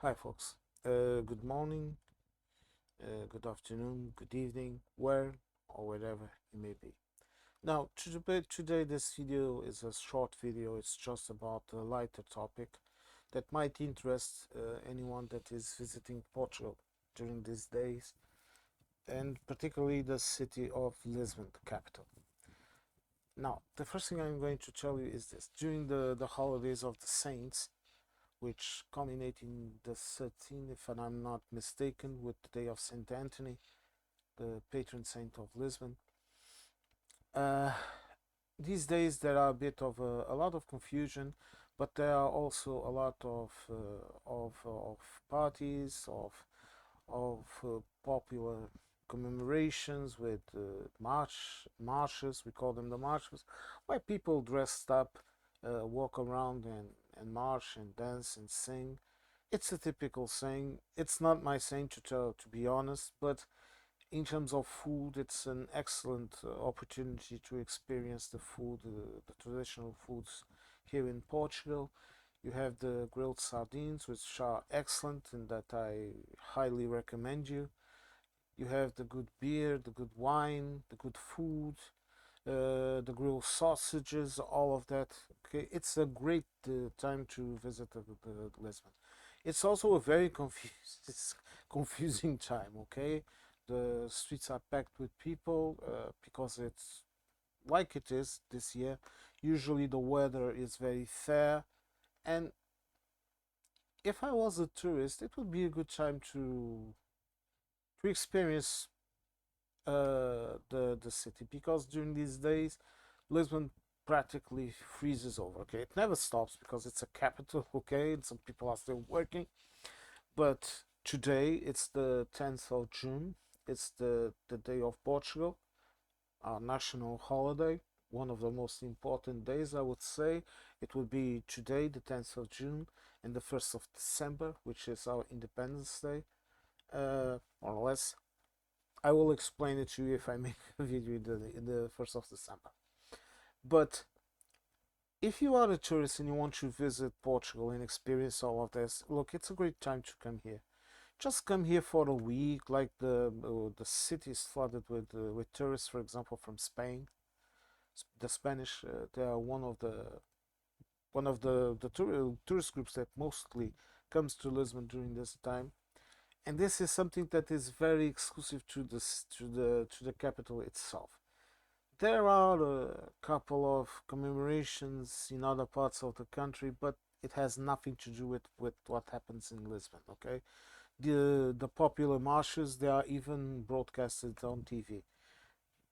Hi, folks. Good morning, good afternoon, good evening, where or wherever you may be. Now, today this video is a short video. It's just about a lighter topic that might interest anyone that is visiting Portugal during these days, and particularly the city of Lisbon, the capital. Now, the first thing I'm going to tell you is this. During the holidays of the saints, which culminate in the 13th, if I'm not mistaken, with the day of Saint Anthony, the patron saint of Lisbon. Uh, these days there are a bit of a lot of confusion, but there are also a lot of parties of popular commemorations with marches. We call them the marches, where people dressed up walk around and march and dance and sing. It's a typical saying. It's not my saying to tell, to be honest, but in terms of food, it's an excellent opportunity to experience the food, the traditional foods here in Portugal. You have the grilled sardines, which are excellent and that I highly recommend you. You have the good beer, the good wine, the good food, the grilled sausages, all of that. Okay, it's a great time to visit the Lisbon. It's also a very confusing time. Okay, the streets are packed with people because it's like it is this year. Usually the weather is very fair, and if I was a tourist, it would be a good time to experience the city because during these days Lisbon practically freezes over. Okay, it never stops because it's a capital. Okay, and some people are still working, but today it's the 10th of June. It's the day of Portugal, our national holiday, one of the most important days, I would say. It would be today, the 10th of June, and the 1st of December, which is our Independence Day, more or less. I will explain it to you if I make a video in the 1st of December. But if you are a tourist and you want to visit Portugal and experience all of this, look, it's a great time to come here. Just come here for a week, like the city is flooded with tourists, for example, from Spain. The Spanish, they are one of the tourist groups that mostly comes to Lisbon during this time, and this is something that is very exclusive to the capital itself. There are a couple of commemorations in other parts of the country, but it has nothing to do with what happens in Lisbon. Okay, the popular marches, they are even broadcasted on TV.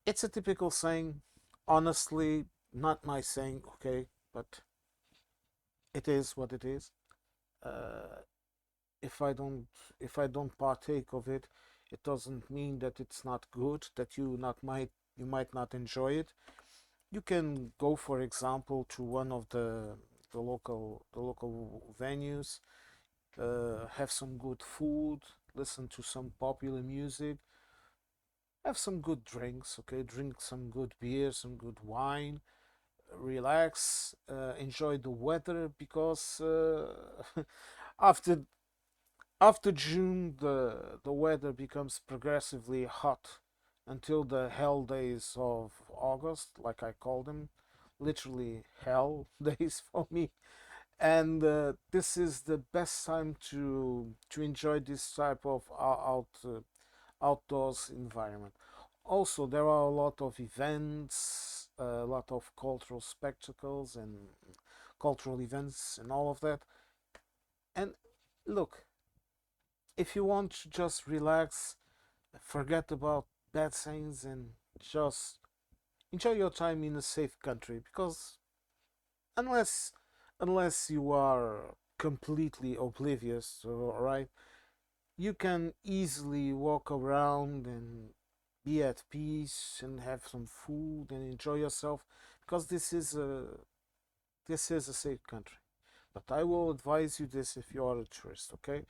It's a typical saying, honestly, not my saying. Okay, but it is what it is. Uh, if I don't if I don't partake of it, it doesn't mean that it's not good. That you might not enjoy it. You can go, for example, to one of the local venues, have some good food, listen to some popular music, have some good drinks. Okay, drink some good beer, some good wine, relax, enjoy the weather because after after June the weather becomes progressively hot until the hell days of August, like I call them, literally hell days for me. And this is the best time to enjoy this type of outdoors environment. Also, there are a lot of events, a lot of cultural spectacles and cultural events and all of that. And look, if you want to just relax, forget about bad things and just enjoy your time in a safe country, because unless unless you are completely oblivious, all right, you can easily walk around and be at peace and have some food and enjoy yourself because this is a safe country. But I will advise you this if you are a tourist, okay?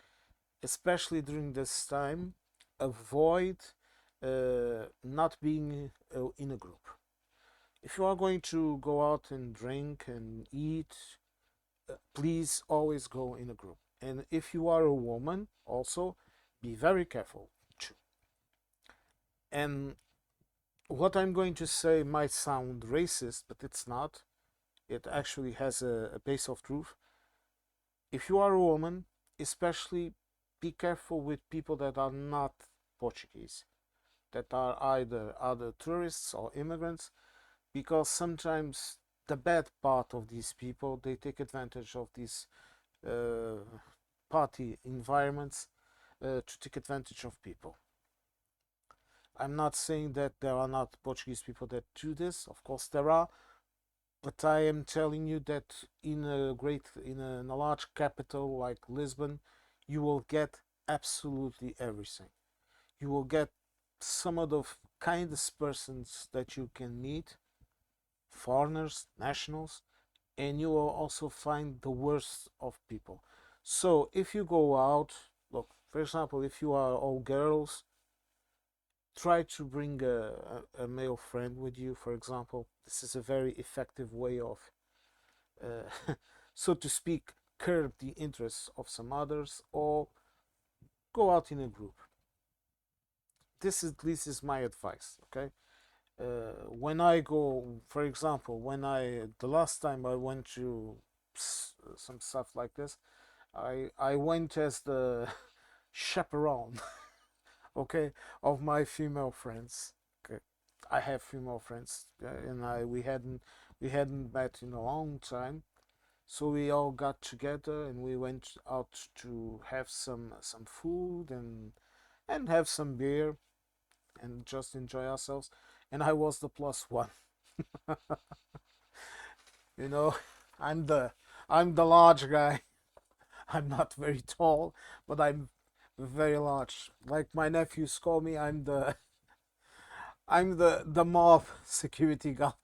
Especially during this time, avoid not being in a group. If you are going to go out and drink and eat, please always go in a group. And if you are a woman, also be very careful too. And what I'm going to say might sound racist, but it's not. It actually has a base of truth. If you are a woman, especially be careful with people that are not Portuguese, that are either other tourists or immigrants, because sometimes the bad part of these people, they take advantage of these uh, party environments to take advantage of people. I'm not saying that there are not Portuguese people that do this. Of course, there are, but I am telling you that in a large capital like Lisbon, you will get absolutely everything. You will get some of the kindest persons that you can meet, foreigners, nationals, and you will also find the worst of people. So if you go out, look, for example, if you are all girls, try to bring a male friend with you, for example. This is a very effective way of, so to speak, curb the interests of some others, or go out in a group. This is, at least is my advice, okay? When I go, for example, the last time I went to some stuff like this, I went as the chaperone, okay, of my female friends. Okay, I have female friends, and I we hadn't met in a long time, so we all got together and we went out to have some food and have some beer and just enjoy ourselves. And I was the plus one, you know. I'm the I'm the large guy. I'm not very tall, but I'm very large. Like my nephews call me, I'm the mob security guard.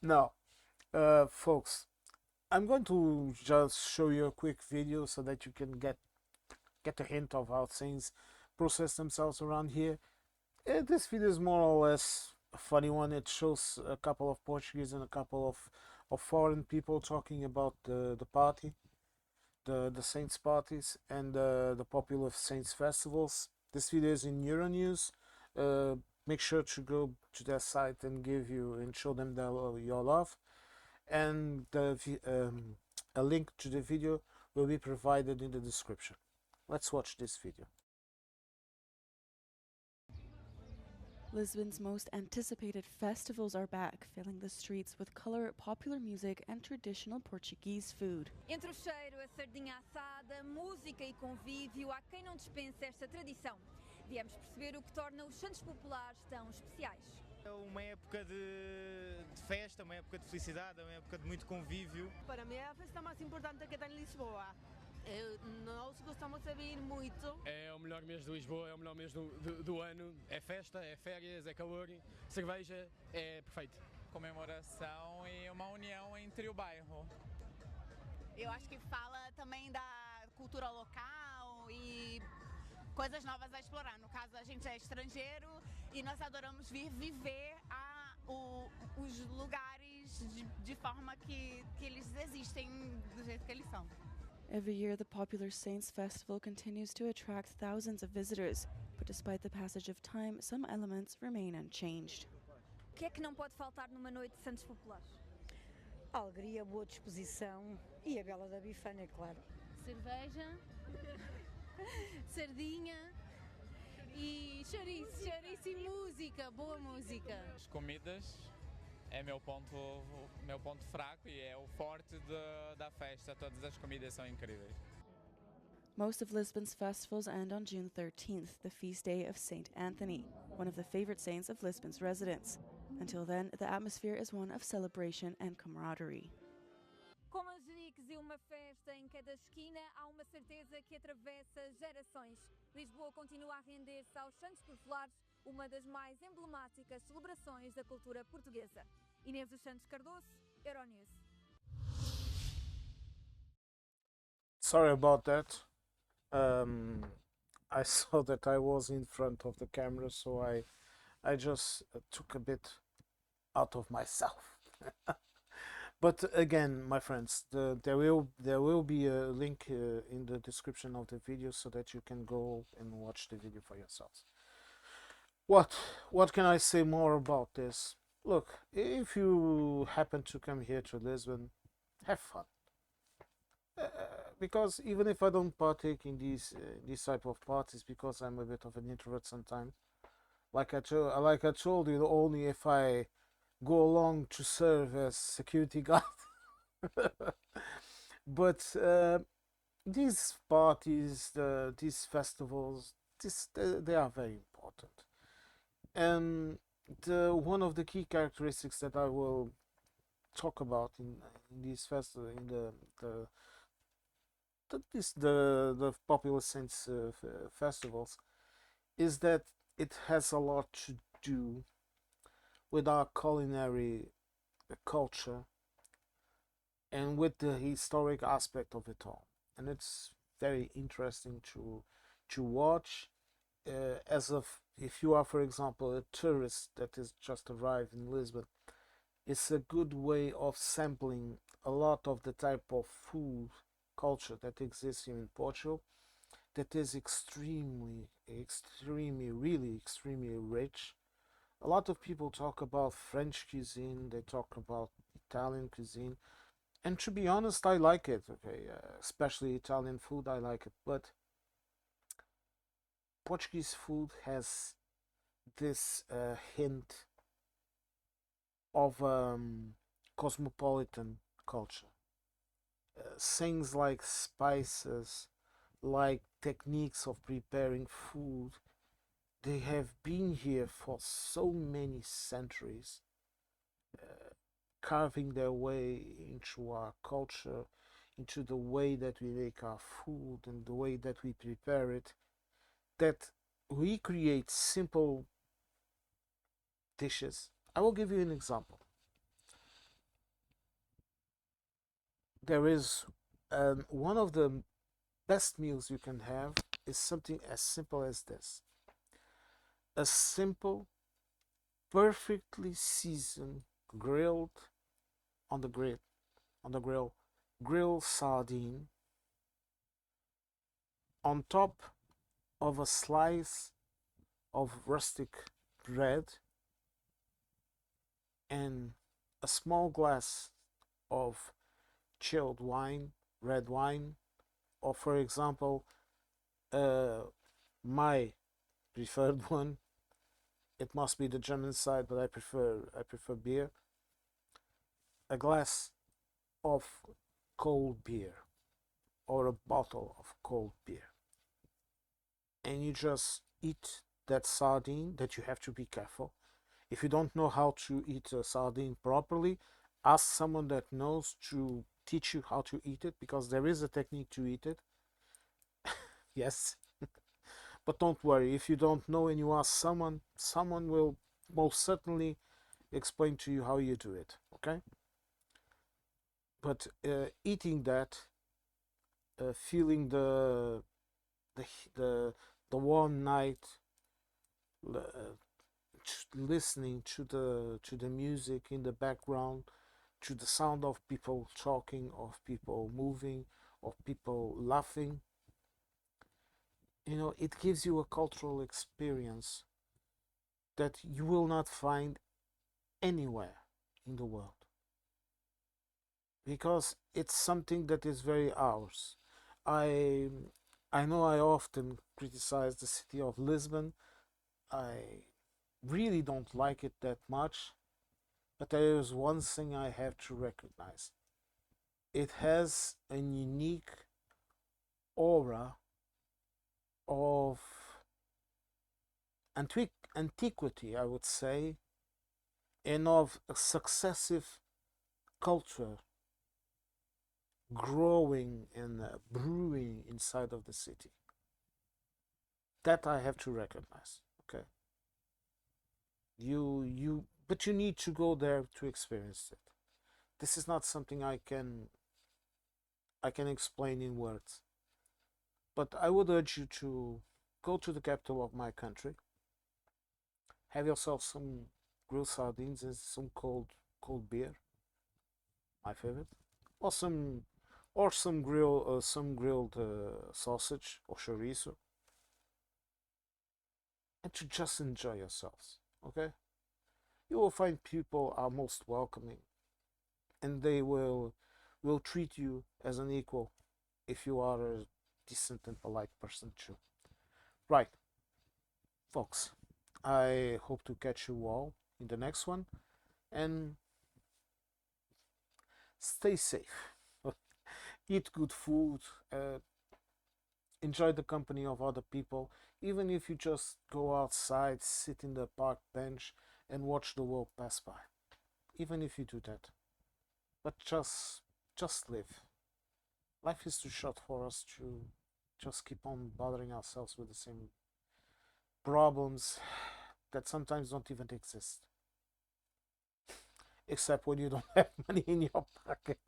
No, folks, I'm going to just show you a quick video so that you can get a hint of how things process themselves around here. This video is more or less a funny one. It shows a couple of Portuguese and a couple of foreign people talking about the party, the Saints parties, and the popular Saints festivals. This video is in Euronews. Uh, Make sure to go to their site and show them your love. And a link to the video will be provided in the description. Let's watch this video. Lisbon's most anticipated festivals are back, filling the streets with colour, popular music, and traditional Portuguese food. Entre o cheiro, a sardinha assada, música e convívio, há quem não dispense esta tradição. Viemos perceber o que torna os Santos Populares tão especiais. É uma época de festa, uma época de felicidade, uma época de muito convívio. Para mim é a festa mais importante que tem em Lisboa. Nós gostamos de vir muito. É o melhor mês de Lisboa, é o melhor mês do ano. É festa, é férias, é calor, cerveja, é perfeito. Comemoração e uma união entre o bairro. Eu acho que fala também da cultura local e coisas novas a explorar. No caso, a gente é estrangeiro e nós adoramos vir viver os lugares de forma que eles existem do jeito que eles são. Every year, the popular Saints Festival continues to attract thousands of visitors, but despite the passage of time, some elements remain unchanged. O que é que não pode faltar numa noite de Santos Populares? A alegria, boa disposição e a bela da bifana, é claro. Cerveja, sardinha e chouriço e música, boa música. As comidas é meu ponto fraco e é o forte da festa. Todas as comidas são incríveis. Most of Lisbon's festivals end on June 13th, the feast day of Saint Anthony, one of the favorite saints of Lisbon's residents. Until then, the atmosphere is one of celebration and camaraderie. Com manjericos e uma festa em cada esquina, há uma certeza que atravessa gerações. Lisboa continua a render-se aos Santos Populares, uma das mais emblemáticas celebrações da cultura portuguesa. Inês dos Santos Cardoso, Euronews. Sorry about that. I saw that I was in front of the camera, so I just took a bit out of myself. But again, my friends, there will be a link in the description of the video so that you can go and watch the video for yourselves. What what can I say more about this? Look, if you happen to come here to Lisbon, have fun. Because even if I don't partake in these type of parties, because I'm a bit of an introvert sometimes, like I told you, only if I go along to serve as security guard. But these parties, these festivals, they are very important. And one of the key characteristics that I will talk about in these festivals, in the popular saints festivals, is that it has a lot to do with our culinary culture and with the historic aspect of it all. And it's very interesting to watch. As of if you are, for example, a tourist that has just arrived in Lisbon, it's a good way of sampling a lot of the type of food culture that exists here in Portugal, that is really extremely rich. A lot of people talk about French cuisine, they talk about Italian cuisine, and to be honest, I like it. Okay, especially Italian food, I like it. But Portuguese food has this hint of cosmopolitan culture. Things like spices, like techniques of preparing food, they have been here for so many centuries, carving their way into our culture, into the way that we make our food and the way that we prepare it, that we create simple dishes. I will give you an example. There is one of the best meals you can have is something as simple as this: a simple, perfectly seasoned, grilled on the grill, grilled sardine on top of a slice of rustic bread and a small glass of chilled wine, red wine, or for example, uh, my preferred one. It must be the German side, but I prefer beer. A glass of cold beer or a bottle of cold beer, and you just eat that sardine. That you have to be careful. If you don't know how to eat a sardine properly, ask someone that knows to teach you how to eat it, because there is a technique to eat it. Yes, but don't worry, if you don't know and you ask someone, someone will most certainly explain to you how you do it. Okay, but eating that, feeling the the the warm night, listening to the music in the background, to the sound of people talking, of people moving, of people laughing, it gives you a cultural experience that you will not find anywhere in the world, because it's something that is very ours. I i know I often criticize the city of Lisbon. I really don't like it that much, but there is one thing I have to recognize: it has a unique aura of antiquity, I would say, and of a successive culture growing and brewing inside of the city. That I have to recognize. Okay, but you need to go there to experience it. This is not something I can explain in words. But I would urge you to go to the capital of my country, have yourself some grilled sardines and some cold beer, my favorite, or some grilled sausage or chorizo, and to just enjoy yourselves. Okay, you will find people are most welcoming, and they will treat you as an equal if you are a decent and polite person too. Right, folks. I hope to catch you all in the next one, and stay safe. Eat good food. Enjoy the company of other people. Even if you just go outside, sit in the park bench, and watch the world pass by. Even if you do that, but just live. Life is too short for us to just keep on bothering ourselves with the same problems that sometimes don't even exist, except when you don't have money in your pocket.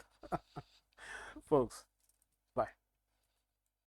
Folks,